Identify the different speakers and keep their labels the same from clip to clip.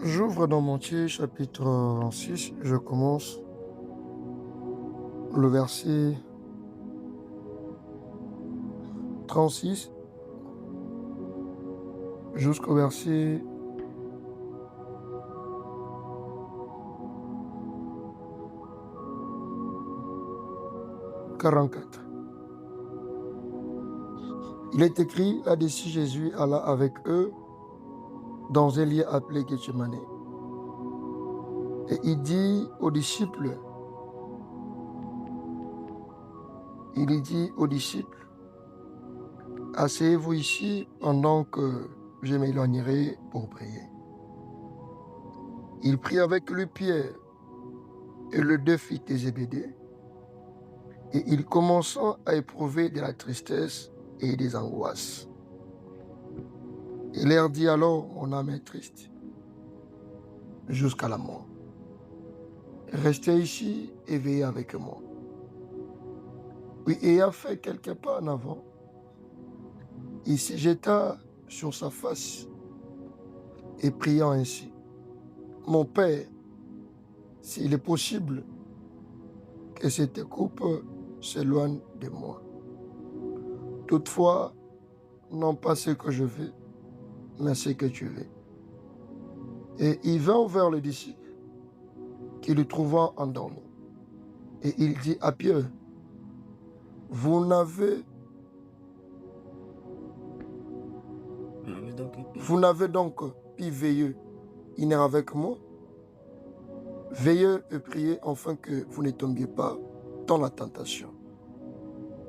Speaker 1: J'ouvre dans Matthieu chapitre 6, je commence le verset 36 jusqu'au verset 44. Il est écrit, là-dessus Jésus alla avec eux dans un lieu appelé Gethsemane. Et il dit aux disciples, asseyez-vous ici pendant que je m'éloignerai pour prier. Il prit avec lui Pierre et les deux fils de Zébédée, et il commença à éprouver de la tristesse et des angoisses. Il leur dit alors, mon âme est triste jusqu'à la mort. Restez ici et veillez avec moi. Puis ayant fait quelques pas en avant, il se jeta sur sa face et priant ainsi, mon Père, s'il est possible que cette coupe s'éloigne de moi. Toutefois, non pas ce que je veux, mais ce que tu veux. Et il vint vers les disciples, qui le trouvant endormi. Et il dit à Pierre, vous n'avez donc pu veiller une heure avec moi? Veillez et priez afin que vous ne tombiez pas dans la tentation.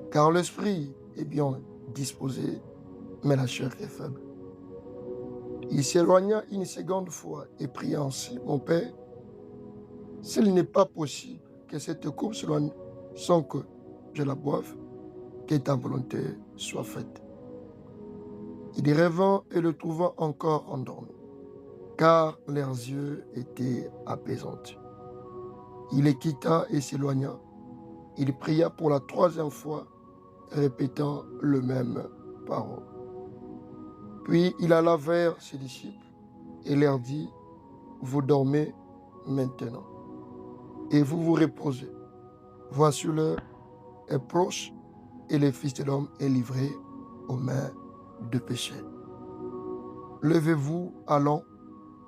Speaker 1: Car l'esprit est bien disposé, mais la chair est faible. Il s'éloigna une seconde fois et pria ainsi, mon Père, s'il n'est pas possible que cette coupe s'éloigne sans que je la boive, que ta volonté soit faite. Il revint et le trouva encore endormi, car leurs yeux étaient apaisantis. Il les quitta et s'éloigna. Il pria pour la troisième fois, répétant le même parole. Puis il alla vers ses disciples et leur dit, vous dormez maintenant et vous vous reposez. Voici l'heure est proche et le Fils de l'homme est livré aux mains de pécheurs. Levez-vous, allons,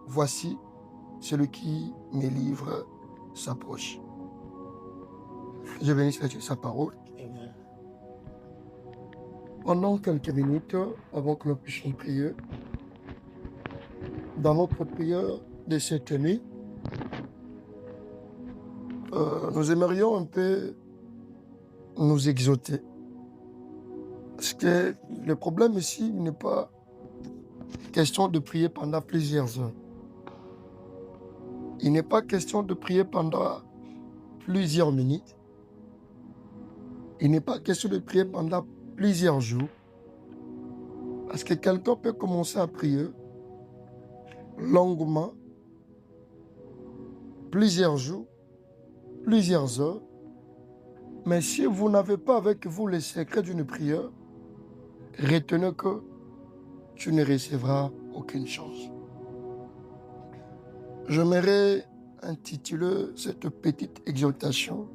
Speaker 1: voici celui qui me livre s'approche. Je bénis sa parole.
Speaker 2: Amen.
Speaker 1: Pendant quelques minutes, avant que nous puissions prier, dans notre prière de cette nuit, nous aimerions un peu nous exhorter. Parce que le problème ici n'est pas question de prier pendant plusieurs heures. Il n'est pas question de prier pendant plusieurs minutes. Il n'est pas question de prier pendant plusieurs jours. Parce que quelqu'un peut commencer à prier longuement, plusieurs jours, plusieurs heures. Mais si vous n'avez pas avec vous les secrets d'une prière, retenez que tu ne recevras aucune chance. J'aimerais intituler cette petite exhortation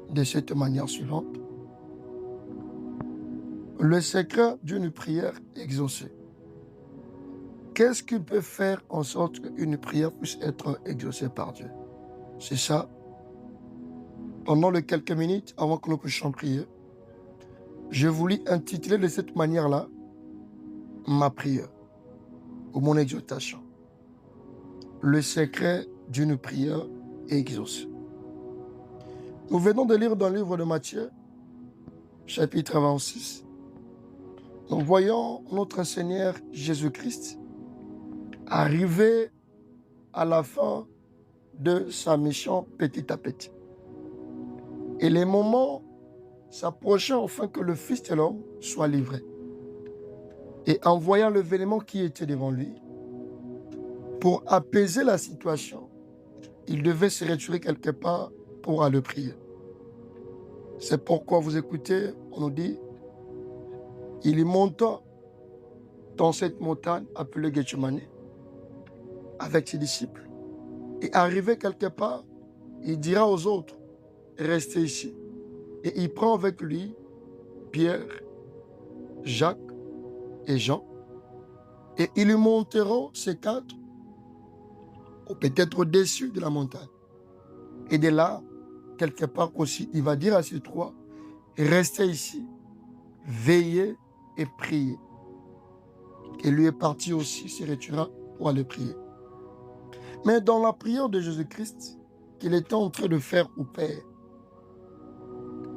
Speaker 1: de cette manière suivante. Le secret d'une prière exaucée. Qu'est-ce qui peut faire en sorte qu'une prière puisse être exaucée par Dieu? C'est ça. Pendant les quelques minutes avant que nous puissions prier, je voulais intituler de cette manière-là ma prière ou mon exhortation. Le secret d'une prière exaucée. Nous venons de lire dans le livre de Matthieu, chapitre 26. Nous voyons notre Seigneur Jésus-Christ arriver à la fin de sa mission petit à petit. Et les moments s'approchaient afin que le Fils de l'homme soit livré. Et en voyant l'événement qui était devant lui, pour apaiser la situation, il devait se retirer quelque part pour aller prier. C'est pourquoi vous écoutez, on nous dit, il monta dans cette montagne appelée Gethsemane, avec ses disciples. Et arrivé quelque part, il dira aux autres, restez ici. Et il prend avec lui Pierre, Jacques et Jean. Et ils lui monteront ces quatre, ou peut-être au-dessus de la montagne. Et de là, quelque part aussi, il va dire à ces trois, restez ici, veillez et priez. Et lui est parti aussi, se retira pour aller prier. Mais dans la prière de Jésus-Christ, qu'il était en train de faire au Père,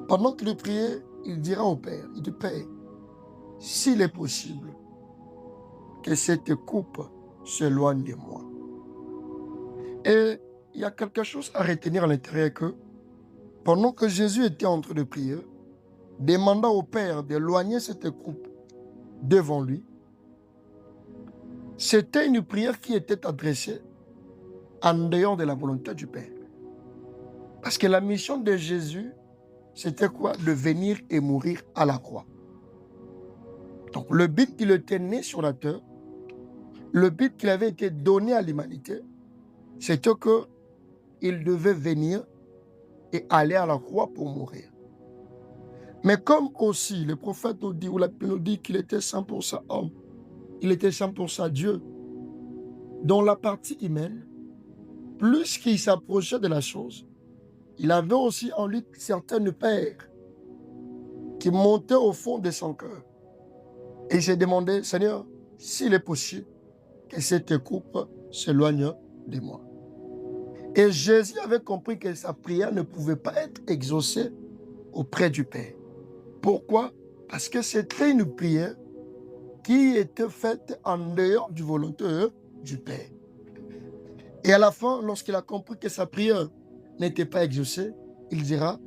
Speaker 1: pendant qu'il priait, il dira au Père, il dit, Père, s'il est possible, que cette coupe s'éloigne de moi. Et il y a quelque chose à retenir à l'intérieur que, pendant que Jésus était en train de prier, demandant au Père d'éloigner cette coupe devant lui, c'était une prière qui était adressée en dehors de la volonté du Père. Parce que la mission de Jésus, c'était quoi? De venir et mourir à la croix. Donc le but qu'il était né sur la terre, le but qu'il avait été donné à l'humanité, c'était qu'il devait venir et aller à la croix pour mourir. Mais comme aussi le prophète nous dit, ou la Bible nous dit qu'il était 100% homme, il était 100% Dieu, dans la partie humaine, plus qu'il s'approchait de la chose, il avait aussi en lui certaines peurs qui montaient au fond de son cœur. Et il s'est demandé, Seigneur, s'il est possible, que cette coupe s'éloigne de moi. Et Jésus avait compris que sa prière ne pouvait pas être exaucée auprès du Père. Pourquoi? Parce que c'était une prière qui était faite en dehors du volonté du Père. Et à la fin, lorsqu'il a compris que sa prière n'était pas exaucée, il dira,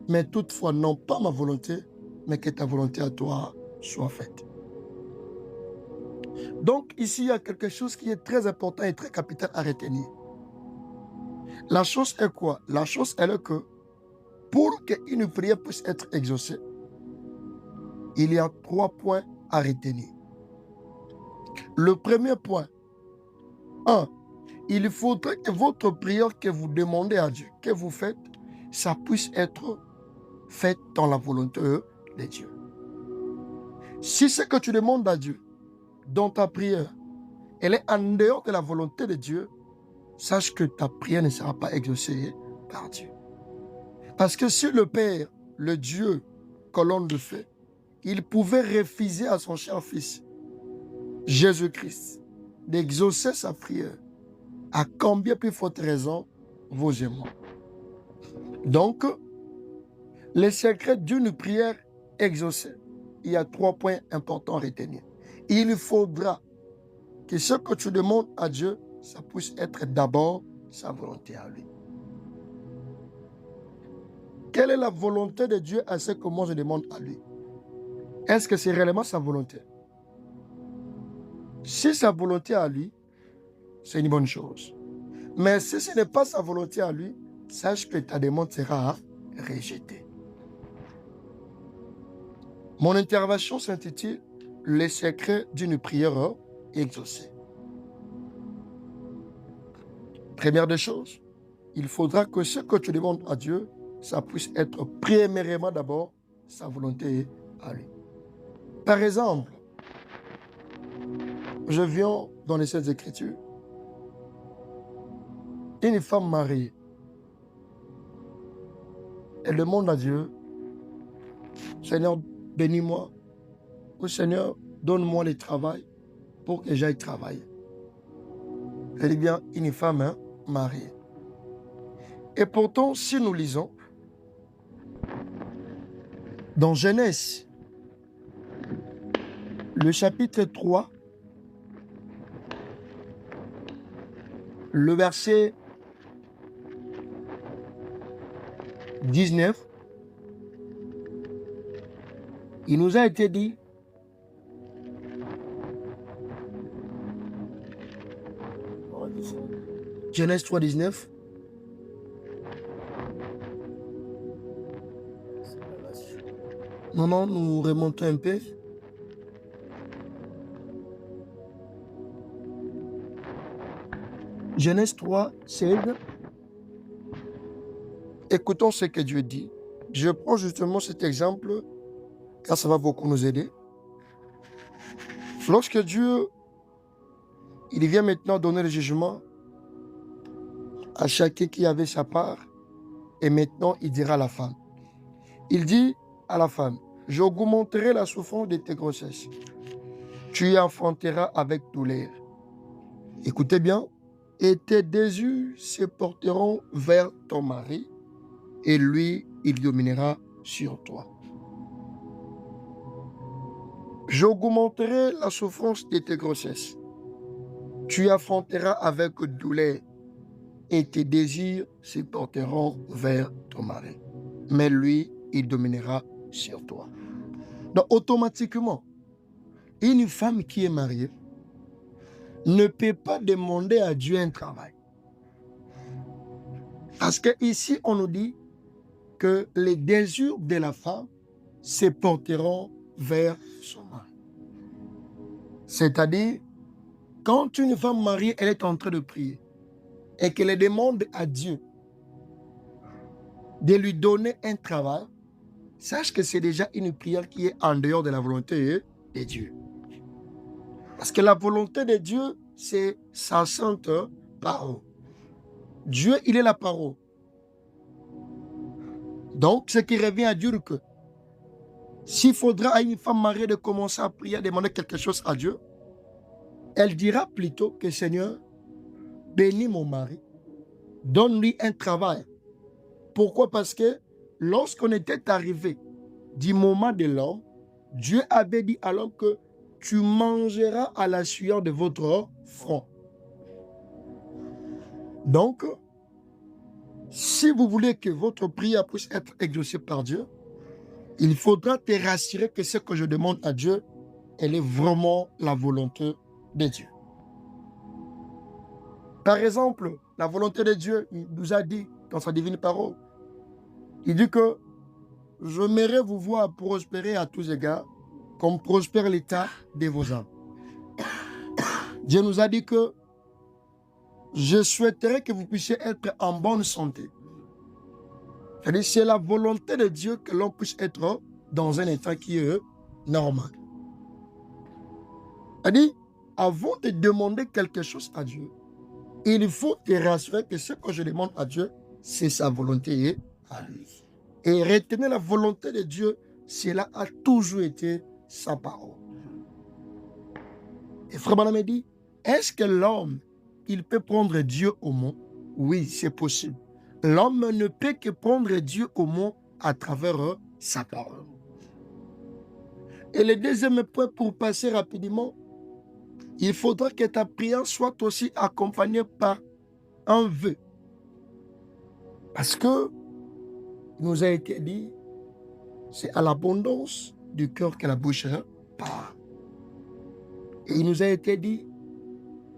Speaker 1: mais toutefois, non pas ma volonté, mais que ta volonté à toi soit faite. Donc ici, il y a quelque chose qui est très important et très capital à retenir. La chose est quoi? La chose est que pour qu'une prière puisse être exaucée, il y a 3 points à retenir. Le premier point, 1, il faudrait que votre prière que vous demandez à Dieu, que vous faites, ça puisse être fait dans la volonté de Dieu. Si ce que tu demandes à Dieu dans ta prière, elle est en dehors de la volonté de Dieu, sache que ta prière ne sera pas exaucée par Dieu. Parce que si le Père, le Dieu que l'on le fait, il pouvait refuser à son cher Fils, Jésus-Christ, d'exaucer sa prière, à combien plus forte raison vous et moi. Donc, les secrets d'une prière exaucée, il y a 3 points importants à retenir. Il faudra que ce que tu demandes à Dieu, ça puisse être d'abord sa volonté à lui. Quelle est la volonté de Dieu à ce que moi je demande à lui? Est-ce que c'est réellement sa volonté? Si sa volonté à lui, c'est une bonne chose. Mais si ce n'est pas sa volonté à lui, sache que ta demande sera rejetée. Mon intervention s'intitule « Les secrets d'une prière exaucée ». Première des choses, il faudra que ce que tu demandes à Dieu, ça puisse être premièrement d'abord sa volonté à lui. Par exemple, je viens dans les Saintes Écritures, une femme mariée, elle demande à Dieu, Seigneur, bénis-moi, ou Seigneur, donne-moi le travail pour que j'aille travailler. Elle dit bien une femme mariée. Et pourtant, si nous lisons dans Genèse, le chapitre 3, le verset 19, il nous a été dit, Genèse 3, 19, non, nous remontons un peu. Genèse 3, 16. Écoutons ce que Dieu dit. Je prends justement cet exemple car ça va beaucoup nous aider. Lorsque Dieu, il vient maintenant donner le jugement à chacun qui avait sa part, et maintenant il dira à la femme. Il dit à la femme, j'augmenterai la souffrance de tes grossesses. Tu y enfanteras avec douleur. Écoutez bien, et tes désirs se porteront vers ton mari, et lui, il dominera sur toi. J'augmenterai la souffrance de tes grossesses. Tu enfanteras avec douleur, et tes désirs se porteront vers ton mari. Mais lui, il dominera sur toi. Donc, automatiquement, une femme qui est mariée ne peut pas demander à Dieu un travail. Parce qu'ici, on nous dit que les désirs de la femme se porteront vers son mari. C'est-à-dire, quand une femme mariée, elle est en train de prier et qu'elle demande à Dieu de lui donner un travail, sache que c'est déjà une prière qui est en dehors de la volonté de Dieu. Parce que la volonté de Dieu, c'est sa sainte parole. Dieu, il est la parole. Donc, ce qui revient à dire que s'il faudra à une femme mariée de commencer à prier, à demander quelque chose à Dieu, elle dira plutôt que Seigneur, bénis mon mari, donne-lui un travail. Pourquoi? Parce que lorsqu'on était arrivé du moment de l'homme, Dieu avait dit alors que tu mangeras à la sueur de votre front. Donc, si vous voulez que votre prière puisse être exaucée par Dieu, il faudra te rassurer que ce que je demande à Dieu, elle est vraiment la volonté de Dieu. Par exemple, la volonté de Dieu, il nous a dit dans sa divine parole, il dit que j'aimerais vous voir prospérer à tous égards, comme prospère l'état de vos âmes. Dieu nous a dit que je souhaiterais que vous puissiez être en bonne santé. C'est-à-dire, c'est la volonté de Dieu que l'on puisse être dans un état qui est normal. C'est-à-dire, avant de demander quelque chose à Dieu, il faut te rassurer que ce que je demande à Dieu, c'est sa volonté à lui. Et retenir la volonté de Dieu, cela a toujours été sa parole. Et Frère Branham me dit, est-ce que l'homme, il peut prendre Dieu au mot? Oui, c'est possible. L'homme ne peut que prendre Dieu au mot à travers sa parole. Et le deuxième point, pour passer rapidement, il faudra que ta prière soit aussi accompagnée par un vœu. Parce que, il nous a été dit, c'est à l'abondance du cœur que la bouche parle. Et il nous a été dit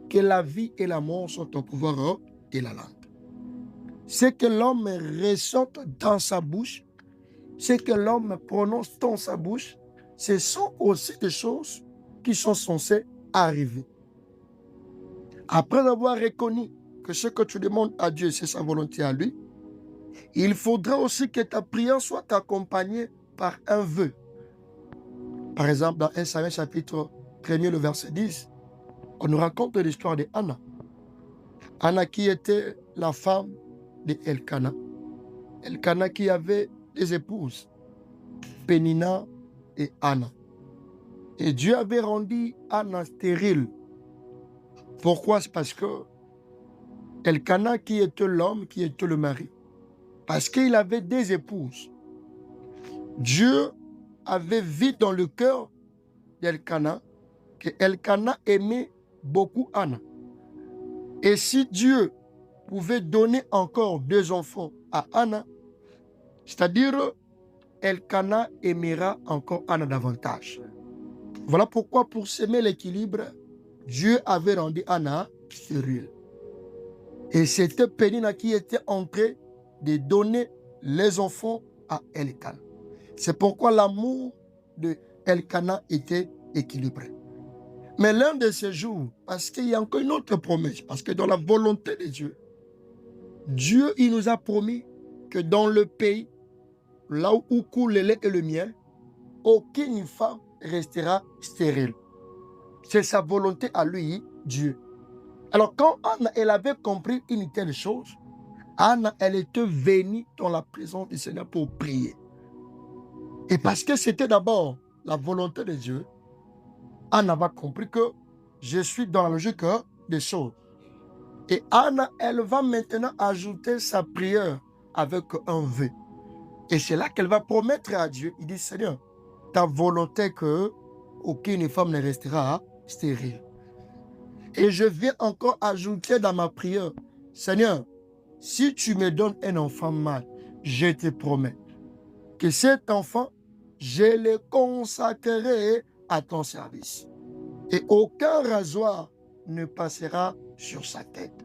Speaker 1: que la vie et la mort sont au pouvoir de la langue. Ce que l'homme ressent dans sa bouche, ce que l'homme prononce dans sa bouche, ce sont aussi des choses qui sont censées arriver. Après avoir reconnu que ce que tu demandes à Dieu, c'est sa volonté à lui, il faudra aussi que ta prière soit accompagnée par un vœu. Par exemple, dans 1 Samuel chapitre 1er, le verset 10, on nous raconte l'histoire de Anna. Anna qui était la femme de Elkana. Elkana qui avait des épouses, Pénina et Anna. Et Dieu avait rendu Anna stérile. Pourquoi? C'est parce que Elkana qui était l'homme, qui était le mari. Parce qu'il avait des épouses. Dieu avait vu dans le cœur d'Elkana que Elkana aimait beaucoup Anna. Et si Dieu pouvait donner encore 2 enfants à Anna, c'est-à-dire Elkana aimera encore Anna davantage. Voilà pourquoi, pour semer l'équilibre, Dieu avait rendu Anna stérile. Et c'était Pénina qui était en train de donner les enfants à Elkana. C'est pourquoi l'amour de Elkana était équilibré. Mais l'un de ces jours, parce qu'il y a encore une autre promesse, parce que dans la volonté de Dieu, Dieu, il nous a promis que dans le pays, là où coule le lait et le miel, aucune femme restera stérile. C'est sa volonté à lui, Dieu. Alors quand Anna, elle avait compris une telle chose, Anna, elle était venue dans la présence du Seigneur pour prier. Et parce que c'était d'abord la volonté de Dieu, Anna va compris que je suis dans la logique des choses. Et Anna, elle va maintenant ajouter sa prière avec un vœu. Et c'est là qu'elle va promettre à Dieu, il dit, Seigneur, ta volonté est que aucune femme ne restera stérile. Et je viens encore ajouter dans ma prière, Seigneur, si tu me donnes un enfant mâle, je te promets que cet enfant, je le consacrerai à ton service. Et aucun rasoir ne passera sur sa tête.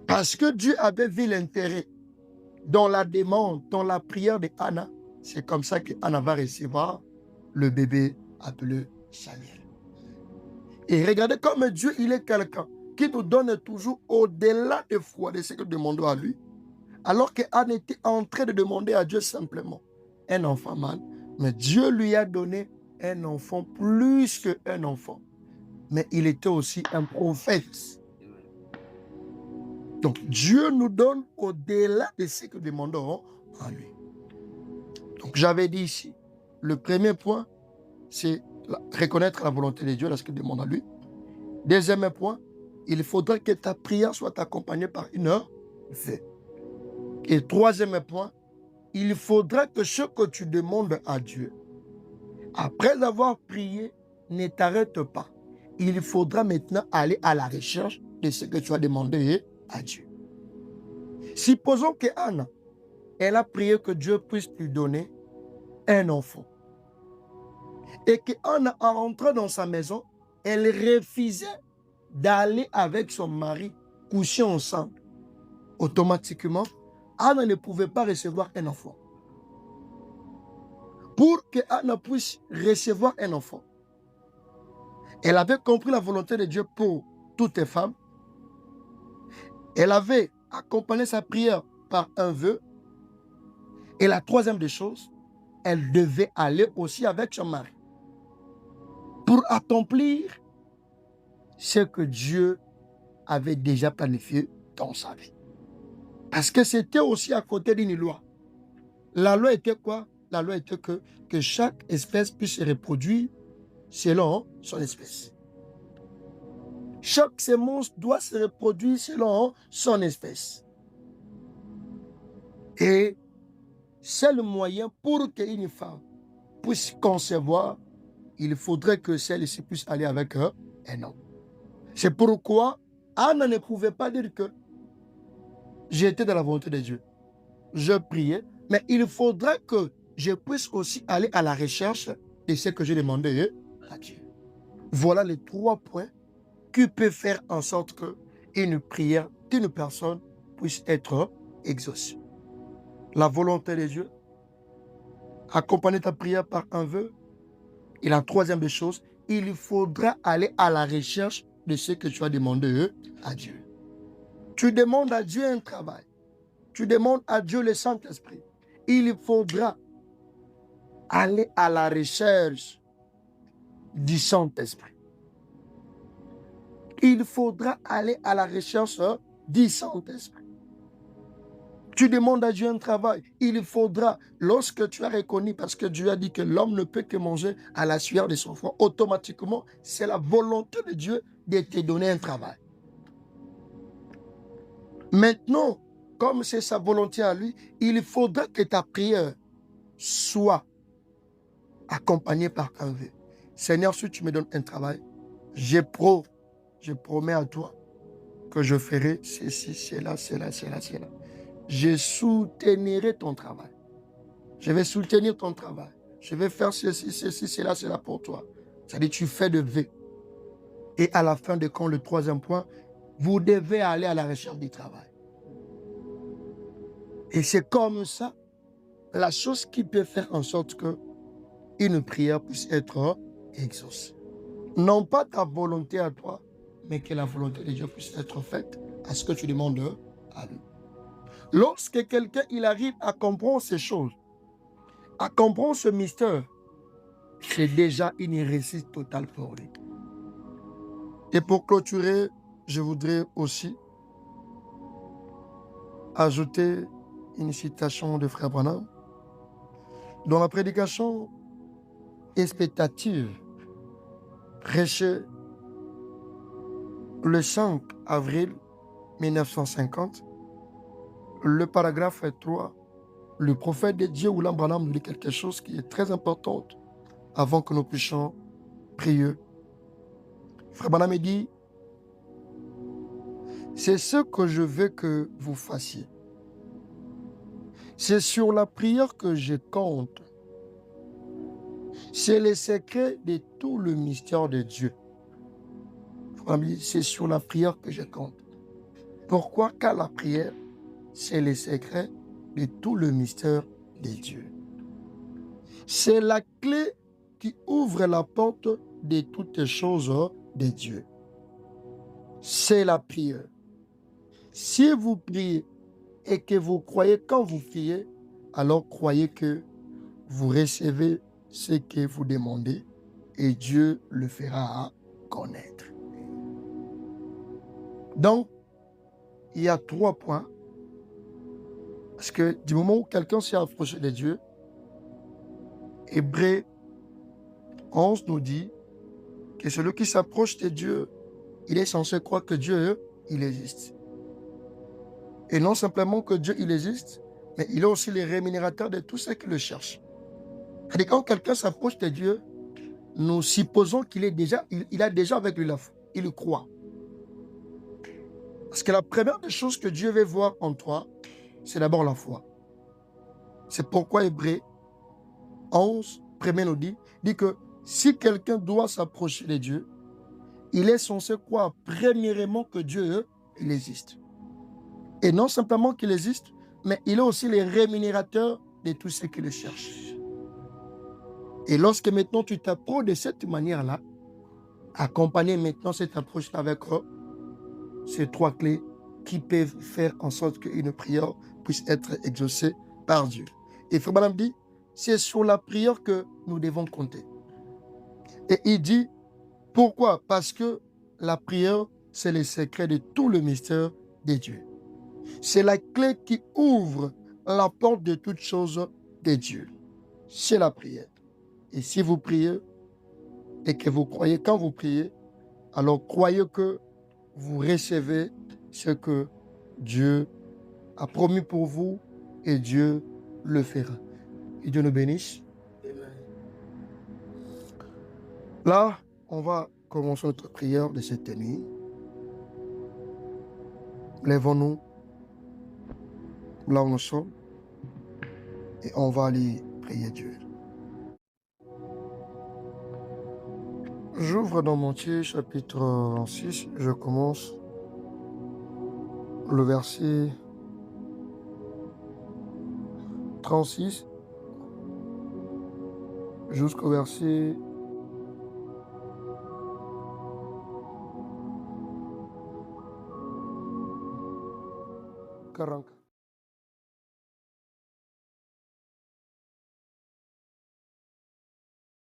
Speaker 1: Parce que Dieu avait vu l'intérêt dans la demande, dans la prière de Anna, c'est comme ça que Anna va recevoir le bébé appelé Samuel. Et regardez comme Dieu, il est quelqu'un qui nous donne toujours au-delà des foi de ce que nous demandons à lui. Alors qu'Anne était en train de demander à Dieu simplement un enfant mâle, mais Dieu lui a donné un enfant plus qu'un enfant. Mais il était aussi un prophète. Donc Dieu nous donne au-delà de ce que nous demandons à lui. Donc j'avais dit ici, le premier point, c'est reconnaître la volonté de Dieu lorsqu'il demande à lui. Deuxième point, il faudrait que ta prière soit accompagnée par une vœu. Et troisième point, il faudra que ce que tu demandes à Dieu, après avoir prié, ne t'arrête pas. Il faudra maintenant aller à la recherche de ce que tu as demandé à Dieu. Supposons que Anna, elle a prié que Dieu puisse lui donner un enfant. Et que Anna, en rentrant dans sa maison, elle refusait d'aller avec son mari coucher ensemble. Automatiquement, Anna ne pouvait pas recevoir un enfant. Pour que Anna puisse recevoir un enfant, elle avait compris la volonté de Dieu pour toutes les femmes. Elle avait accompagné sa prière par un vœu. Et la troisième des choses, elle devait aller aussi avec son mari pour accomplir ce que Dieu avait déjà planifié dans sa vie. Parce que c'était aussi à côté d'une loi. La loi était quoi? La loi était que chaque espèce puisse se reproduire selon son espèce. Chaque sémence doit se reproduire selon son espèce. Et c'est le moyen pour qu'une femme puisse concevoir, il faudrait que celle-ci puisse aller avec un homme. C'est pourquoi Anna ne pouvait pas dire que j'étais dans la volonté de Dieu. Je priais, mais il faudrait que je puisse aussi aller à la recherche de ce que j'ai demandé à Dieu. Voilà les 3 points qui peuvent faire en sorte qu'une prière d'une personne puisse être exaucée. La volonté de Dieu, accompagner ta prière par un vœu. Et la troisième des choses, il faudra aller à la recherche de ce que tu as demandé à Dieu. Tu demandes à Dieu un travail. Tu demandes à Dieu le Saint-Esprit. Il faudra aller à la recherche du Saint-Esprit. Il faudra aller à la recherche du Saint-Esprit. Tu demandes à Dieu un travail. Il faudra, lorsque tu as reconnu, parce que Dieu a dit que l'homme ne peut que manger à la sueur de son front, automatiquement, c'est la volonté de Dieu de te donner un travail. Maintenant, comme c'est sa volonté à lui, il faudra que ta prière soit accompagnée par un vœu. Seigneur, si tu me donnes un travail, je promets à toi que je ferai ceci, cela. Je soutiendrai ton travail. Je vais soutenir ton travail. Je vais faire ceci, cela pour toi. C'est-à-dire, tu fais de vœux. Et à la fin de compte, le troisième point, vous devez aller à la recherche du travail. Et c'est comme ça, la chose qui peut faire en sorte qu'une prière puisse être exaucée. Non pas ta volonté à toi, mais que la volonté de Dieu puisse être faite à ce que tu demandes à lui. Lorsque quelqu'un il arrive à comprendre ces choses, à comprendre ce mystère, c'est déjà une réussite totale pour lui. Et pour clôturer, je voudrais aussi ajouter une citation de Frère Branham dans la prédication expectative prêchée le 5 avril 1950, le paragraphe 3, le prophète de Dieu William Branham nous dit quelque chose qui est très important avant que nous puissions prier. Frère Branham dit, c'est ce que je veux que vous fassiez. C'est sur la prière que je compte. C'est le secret de tout le mystère de Dieu. C'est sur la prière que je compte. Pourquoi? Car la prière, c'est le secret de tout le mystère de Dieu. C'est la clé qui ouvre la porte de toutes choses de Dieu. C'est la prière. Si vous priez et que vous croyez quand vous priez, alors croyez que vous recevez ce que vous demandez et Dieu le fera connaître. Donc, il y a 3 points. Parce que du moment où quelqu'un s'est approché de Dieu, Hébreux 11 nous dit que celui qui s'approche de Dieu, il est censé croire que Dieu, il existe. Et non simplement que Dieu, il existe, mais il est aussi le rémunérateur de tous ceux qui le cherchent. Et quand quelqu'un s'approche de Dieu, nous supposons qu'il est déjà, il a déjà avec lui la foi. Il le croit. Parce que la première des choses que Dieu veut voir en toi, c'est d'abord la foi. C'est pourquoi Hébreux 11, premier nous dit que si quelqu'un doit s'approcher de Dieu, il est censé croire premièrement que Dieu, il existe. Et non simplement qu'il existe, mais il est aussi le rémunérateur de tous ceux qui le cherchent. Et lorsque maintenant tu t'approches de cette manière-là, accompagner maintenant cette approche avec ces 3 clés qui peuvent faire en sorte qu'une prière puisse être exaucée par Dieu. Et Frère Branham dit, c'est sur la prière que nous devons compter. Et il dit, pourquoi? Parce que la prière, c'est le secret de tout le mystère de Dieu. C'est la clé qui ouvre la porte de toutes choses de Dieu. C'est la prière. Et si vous priez et que vous croyez quand vous priez, alors croyez que vous recevez ce que Dieu a promis pour vous et Dieu le fera. Et Dieu nous bénisse. Là, on va commencer notre prière de cette nuit. Lèvons-nous là où nous sommes et on va aller prier Dieu. J'ouvre dans Matthieu chapitre 6, je commence le verset 36 jusqu'au verset 44.